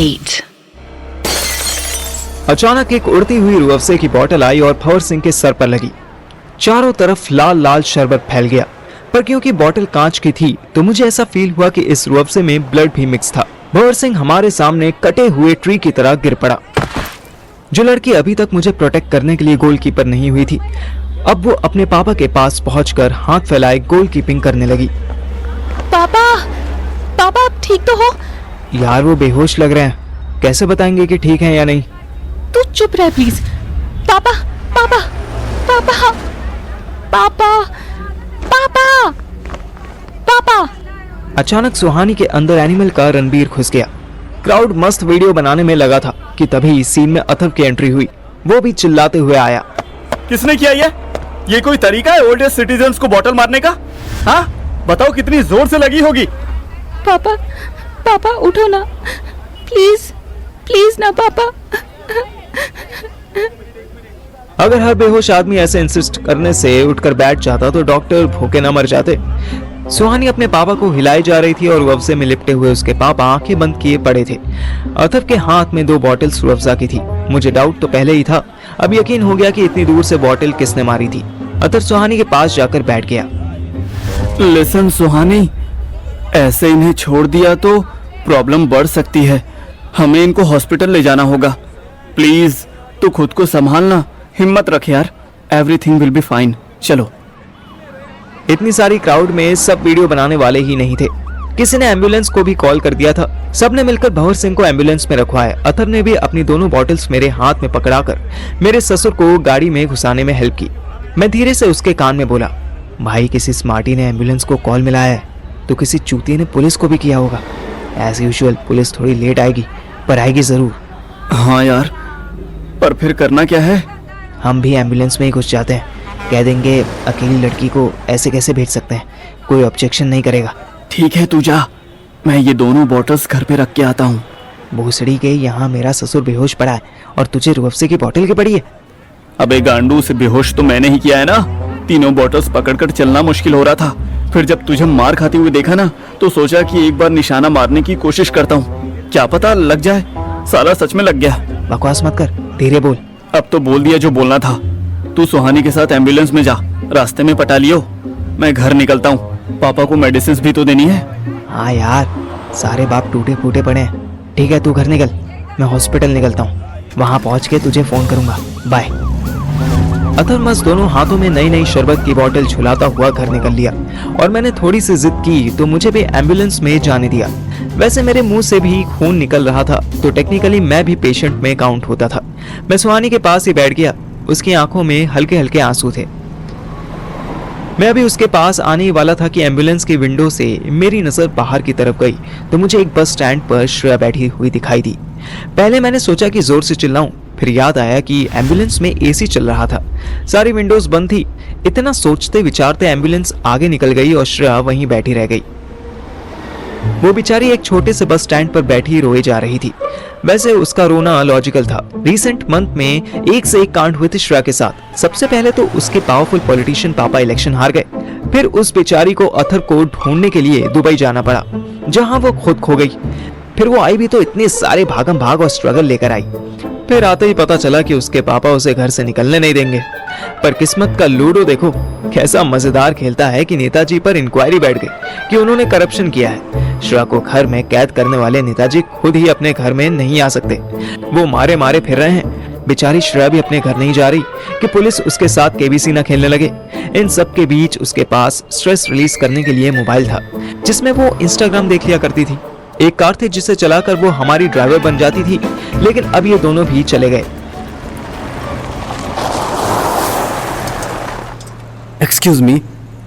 8. अचानक एक उड़ती हुई रूअफ़ज़े की बोतल आई और भंवर सिंह के सर पर लगी। चारों तरफ लाल लाल शरबत फैल गया, पर क्योंकि बोतल कांच की थी तो मुझे ऐसा फील हुआ कि इस रूअफ़ज़े में ब्लड भी मिक्स था। भंवर सिंह हमारे सामने कटे हुए ट्री की तरह गिर पड़ा। जो लड़की अभी तक मुझे प्रोटेक्ट करने के लिए गोलकीपर नहीं हुई थी, अब वो अपने पापा के पास पहुंचकर हाथ फैलाए गोलकीपिंग करने लगी। पापा, पापा आप ठीक तो हो? यार वो बेहोश लग रहे हैं, कैसे बताएंगे कि ठीक है या नहीं? तू चुप रह प्लीज। पापा, पापा, पापा, पापा, पापा, पापा। अचानक सुहानी के अंदर एनिमल का रणबीर घुस गया। क्राउड मस्त वीडियो बनाने में लगा था कि तभी सीन में अथर्व की एंट्री हुई। वो भी चिल्लाते हुए आया। किसने किया ये कोई तरीका है ओल्ड एज सिटीजन्स को बॉटल मारने का? हाँ बताओ कितनी जोर से लगी होगी। पापा, पापा उठो ना प्लीज, प्लीज ना पापा। अगर हर बेहोश आदमी ऐसे इंसिस्ट करने से उठकर बैठ जाता तो डॉक्टर भूखे न मर जाते। सुहानी अपने पापा को हिलाई जा रही थी और रूअफ़ज़े में लिपटे हुए उसके पापा आंखें बंद किए पड़े थे। अथर्व के हाथ में 2 बॉटल्स रूअफ़ज़ा की थी। मुझे डाउट तो पहले ही था, अब यकीन हो गया कि इतनी दूर से बॉटल किसने मारी थी। अथर्व सुहानी के पास जाकर बैठ गया। लिसन सुहानी, ऐसे इन्हें छोड़ दिया तो प्रॉब्लम बढ़ सकती है। हमें इनको हॉस्पिटल ले जाना होगा। प्लीज तू खुद को संभालना, हिम्मत रख यार, एवरीथिंग विल बी फाइन। चलो। इतनी सारी क्राउड में सब वीडियो बनाने वाले ही नहीं थे। किसी ने एम्बुलेंस को भी कॉल कर दिया था। सबने मिलकर भंवर सिंह को एम्बुलेंस में रखवाया। अथर्व ने भी अपनी दोनों बॉटल्स मेरे हाथ में पकड़ाकर मेरे ससुर को गाड़ी में घुसाने में हेल्प की। मैं धीरे से उसके कान में बोला, भाई किसी स्मार्टी ने एम्बुलेंस को कॉल मिलाया है तो किसी चूतिए ने पुलिस को भी किया होगा। एज यूजुअल पुलिस थोड़ी लेट आएगी पर आएगी जरूर। हाँ यार, पर फिर करना क्या है? हम भी एम्बुलेंस में ही घुस जाते हैं, कह देंगे अकेली लड़की को ऐसे कैसे भेज सकते हैं, कोई ऑब्जेक्शन नहीं करेगा। ठीक है तू जा, मैं ये दोनों बॉटल्स घर पे रख के आता हूँ। भूसड़ी के यहाँ मेरा ससुर बेहोश पड़ा है और तुझे रूअफ़ज़े की बोतल की पड़ी है। अबे गांडू, से बेहोश तो मैंने ही किया है ना। तीनों बॉटल्स पकड़कर चलना मुश्किल हो रहा था। फिर जब तुझे मार खाते हुए देखा ना तो सोचा कि एक बार निशाना मारने की कोशिश करता हूँ, क्या पता लग जाए। साला सच में लग गया। बकवास मत कर, धीरे बोल। अब तो बोल दिया जो बोलना था। तू सुहानी के साथ एम्बुलेंस में जा, रास्ते में पटा लियो। मैं घर निकलता हूँ, पापा को मेडिसिन भी तो देनी है। हाँ यार, सारे बाप टूटे फूटे पड़े हैं। ठीक है तू घर निकल, मैं हॉस्पिटल निकलता हूँ, वहाँ पहुँच के तुझे फोन करूंगा। बाय। अथर्व मस्त दोनों हाथों में नई नई शरबत की बोतल झुलाता हुआ घर निकल लिया और मैंने थोड़ी सी जिद की तो मुझे भी एम्बुलेंस में जाने दिया। वैसे मेरे मुंह से भी खून निकल रहा था तो टेक्निकली मैं भी पेशेंट में काउंट होता था। मैं सुहानी के पास ही बैठ गया, उसकी आंखों में हल्के हल्के आंसू थे। मैं अभी उसके पास आने वाला था कि एम्बुलेंस की विंडो से मेरी नजर बाहर की तरफ गई तो मुझे एक बस स्टैंड पर श्रेया बैठी हुई दिखाई दी। पहले मैंने सोचा कि जोर से चिल्लाऊं, फिर याद आया कि एम्बुलेंस में एसी चल रहा था, सारी विंडोज बंद थी। इतना सोचते विचारते एम्बुलेंस आगे निकल गई और श्रेया वहीं बैठी रह गई। वो बेचारी एक छोटे से बस स्टैंड पर बैठी रोए जा रही थी। वैसे उसका रोना लॉजिकल था। रिसेंट मंथ में एक से एक कांड हुए थे श्रेया के साथ। सबसे पहले तो उसके पावरफुल पॉलिटिशियन पापा इलेक्शन हार गए, फिर उस बेचारी को अथर्व को ढूंढने के लिए दुबई जाना पड़ा, जहां वो खुद खो गई। फिर वो आई भी तो इतने सारे भागम भाग और स्ट्रगल लेकर आई। फिर आते ही पता चला कि उसके पापा उसे घर से निकलने नहीं देंगे। पर किस्मत का लूडो देखो कैसा मजेदार खेलता है कि नेताजी पर इंक्वायरी बैठ गई कि उन्होंने करप्शन किया है। श्रेया को घर में कैद करने वाले नेताजी खुद ही अपने घर में नहीं आ सकते, वो मारे मारे फिर रहे हैं। बेचारी श्रेया भी अपने घर नहीं जा रही कि पुलिस उसके साथ केबीसी न खेलने लगे। इन सब के बीच उसके पास स्ट्रेस रिलीज करने के लिए मोबाइल था जिसमें वो इंस्टाग्राम देख लिया करती थी। एक कार थी जिसे चलाकर वो हमारी ड्राइवर बन जाती थी, लेकिन अब ये दोनों भी चले गए। Excuse me,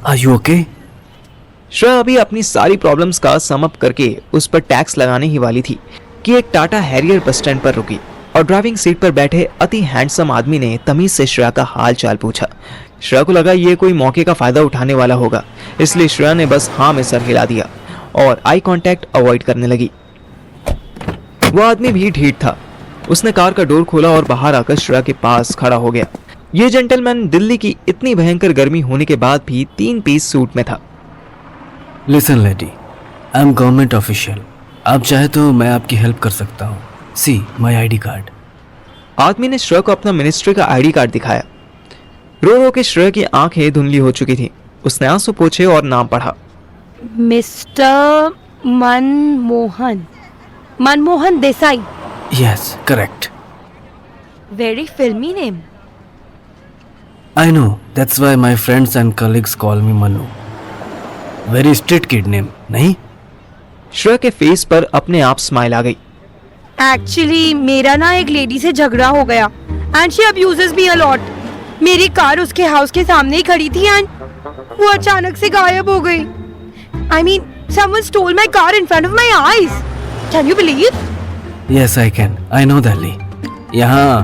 are you okay? Shreya अभी अपनी सारी प्रॉब्लम्स का सम अप करके उस पर टैक्स लगाने ही वाली थी कि एक टाटा हैरियर बस स्टैंड पर रुकी और ड्राइविंग सीट पर बैठे अति हैंडसम आदमी ने तमीज से श्रेया का हाल चाल पूछा। श्रेया को लगा ये कोई मौके का फायदा उठाने वाला होगा, इसलिए श्रेया ने बस हाँ में सर हिला दिया और आई कांटेक्ट अवॉइड करने लगी। वो आदमी भी ढीठ था। उसने कार का डोर खोला और बाहर आकर श्रेया के पास खड़ा हो गया। ये जेंटलमैन दिल्ली की इतनी भयंकर गर्मी होने के बाद भी 3 पीस सूट में था। Listen lady, I am government official आप चाहे तो मैं आपकी हेल्प कर सकता हूँ। सी माई आईडी कार्ड। आदमी ने श्रेया को अपना मिनिस्ट्री का आईडी कार्ड दिखाया। रो रो के श्रेया की आंखें धुंधली हो चुकी थी। उसने आंसू पोंछे और नाम पढ़ा। Mister Manmohan Desai. Yes correct. Very फिल्मी name. I know, that's why my friends and colleagues call me Manu. Very street kid name, नहीं? श्रेया के फेस पर अपने आप स्माइल आ गई। एक्चुअली मेरा ना एक लेडी से झगड़ा हो गया and she abuses me a lot. मेरी कार उसके हाउस के सामने ही खड़ी थी एंड वो अचानक से गायब हो गई। I mean someone stole my car in front of my eyes. Can you believe? Yes, I can. I know Delhi. यहाँ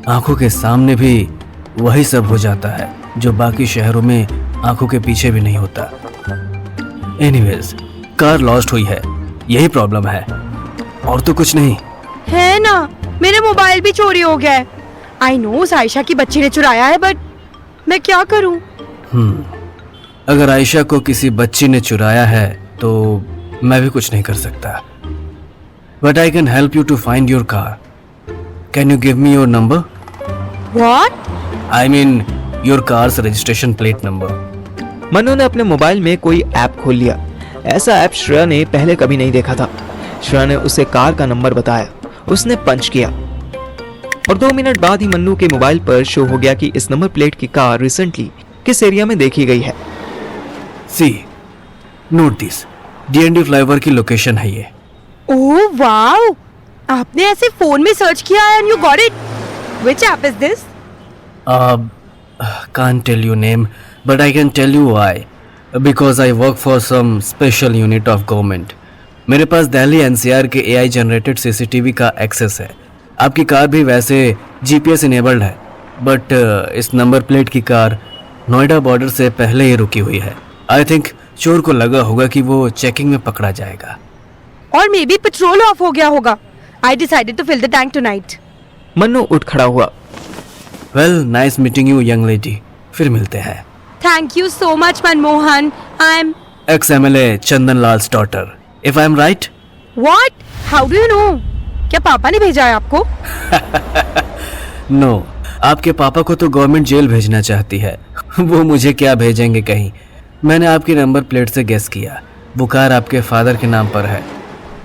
आंखों के सामने भी वही सब हो जाता है जो बाकी शहरों में आंखों के पीछे भी नहीं होता। एनीवेज, कार लॉस्ट हुई है, यही प्रॉब्लम है, और तो कुछ नहीं। है ना, मेरा मोबाइल भी चोरी हो गया है। आई नो आयशा की बच्ची ने चुराया है बट मैं क्या करूं? अगर आयशा को किसी बच्ची ने चुराया है तो मैं भी कुछ नहीं कर सकता। But I can help you to find your car. Can you give me your number? What? I mean your car's registration plate number. Manu ने अपने मोबाइल में कोई ऐप खोल लिया। ऐसा ऐप श्रेया ने पहले कभी नहीं देखा था। श्रेया ने उसे कार का नंबर बताया। उसने पंच किया और 2 मिनट बाद ही मन्नू के मोबाइल पर शो हो गया कि इस नंबर प्लेट की कार रिसेंटली किस एरिया में देखी गई है। See, note this. D&D flyover की लोकेशन है ये। ओह वाओ, आपने ऐसे फोन में सर्च किया and you got it. Which app is this? Can't tell you name, but I can tell you why. Because I work for some special unit of government. मेरे पास Delhi NCR के AI generated CCTV का access है। आपकी car भी वैसे GPS enabled है, but इस number plate की कार नोएडा बॉर्डर से पहले ही रुकी हुई है। आई थिंक चोर को लगा होगा कि वो चेकिंग में पकड़ा जाएगा। और मे बी पेट्रोल ऑफ हो गया होगा। I decided to fill the tank tonight. Mannu उठ खड़ा हुआ। Well, nice meeting you young lady. फिर मिलते हैं। Thank you so much Manmohan. I am ex-MLA Chandan Lal's daughter, if I am right? What? How do you know? क्या पापा ने भेजा है आपको? नो, आपके पापा को तो गवर्नमेंट जेल भेजना चाहती है। वो मुझे क्या भेजेंगे कहीं। मैंने आपकी नंबर प्लेट से गेस किया, वो कार आपके फादर के नाम पर है।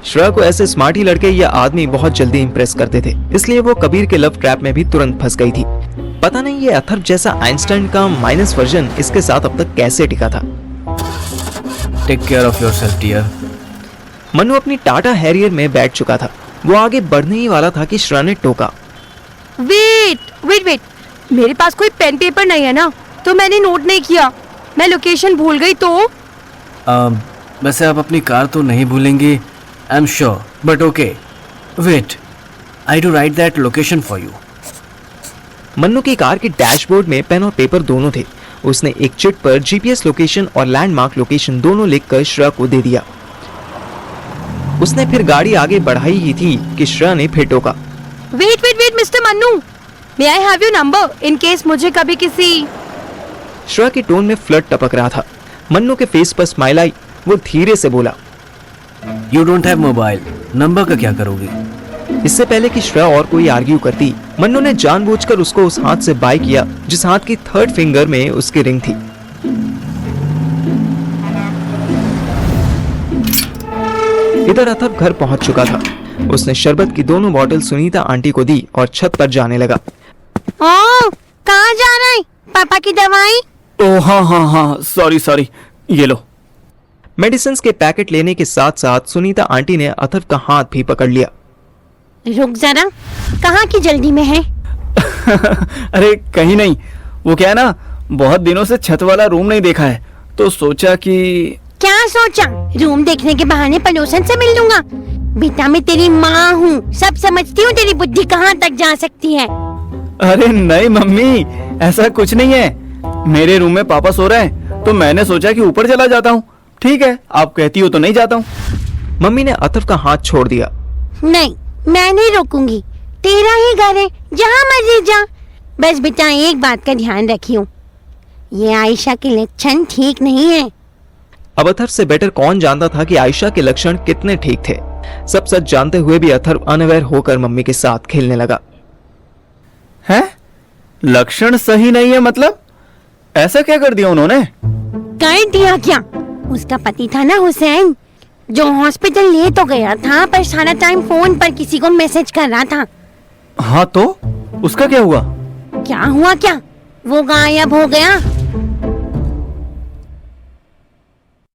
श्रेया को ऐसे स्मार्ट ही लड़के या आदमी बहुत जल्दी इंप्रेस करते थे, इसलिए वो कबीर के लव ट्रैप में भी तुरंत फंस गई थी। पता नहीं ये अथर्व जैसा आइंस्टाइन का माइनस वर्जन इसके साथ अब तक कैसे टिका था। Take care of yourself dear. Manu अपनी टाटा हैरियर में बैठ चुका था। वो आगे बढ़ने ही वाला था कि श्रेया ने टोका। वेट, मेरे पास कोई पेन पेपर नहीं है ना, तो मैंने नोट नहीं किया। मैं लोकेशन भूल गई तो? वैसे आप अपनी कार तो नहीं भूलेंगी, I am sure, but okay wait, I do write that location for you. Mannu की कार के डैशबोर्ड में पेन और पेपर दोनों थे। उसने एक चिट पर जीपीएस लोकेशन और लैंडमार्क लोकेशन दोनों लिखकर श्रेया को दे दिया। उसने फिर गाड़ी आगे बढ़ाई ही थी कि श्रेया ने फिर टोका। Wait mister Mannu, may I have your number in case मुझे कभी किसी। श्रेया के टोन में फ्लर्ट टपक रहा था। मन्नू के फेस पर स्माइल आई। वो धीरे से बोला, you don't have mobile, number का क्या करोगी? इससे पहले कि श्रेया और कोई आर्ग्यू करती, मन्नू ने जानबूझकर उसको उस हाथ से बाय किया जिस हाथ की 3rd फिंगर में उसकी रिंग थी। इधर अथर्व घर पहुंच चुका था। उसने शरबत की दोनों बोतल सुनीता आंटी को दी और छत पर जाने लगा। कहाँ जा रहा है? पापा की दवाई? ओ हाँ, सॉरी, ये लो। मेडिसिन के पैकेट लेने के साथ साथ सुनीता आंटी ने अथर्व का हाथ भी पकड़ लिया। रुक जरा, कहाँ की जल्दी में है? अरे कहीं नहीं, वो क्या है ना, बहुत दिनों से छत वाला रूम नहीं देखा है, तो सोचा कि। क्या सोचा? रूम देखने के बहाने पड़ोसन से मिल लूंगा। बेटा मैं तेरी माँ हूँ, सब समझती हूँ तेरी बुद्धि कहाँ तक जा सकती है। अरे नहीं मम्मी, ऐसा कुछ नहीं है। मेरे रूम में पापा सो रहे हैं, तो मैंने सोचा कि ऊपर चला जाता हूँ। ठीक है, आप कहती हो तो नहीं जाता हूँ। मम्मी ने अथर्व का हाथ छोड़ दिया। नहीं, मैं नहीं रोकूंगी, तेरा ही घर है, जहाँ मर्जी जा। बस बेटा एक बात का ध्यान रखियो, ये आयशा के लक्षण ठीक नहीं है। अब अथर्व से बेटर कौन जानता था कि आयशा के लक्षण कितने ठीक थे। सब सच जानते हुए भी अथर्व अनअवेयर होकर मम्मी के साथ खेलने लगा। है? लक्षण सही नहीं है मतलब? ऐसा क्या कर दिया उन्होंने? कर दिया क्या? उसका पति था ना हुसैन, जो हॉस्पिटल ले तो गया था पर सारा टाइम फोन पर किसी को मैसेज कर रहा था। हाँ तो उसका क्या हुआ? क्या हुआ क्या? वो गायब हो गया।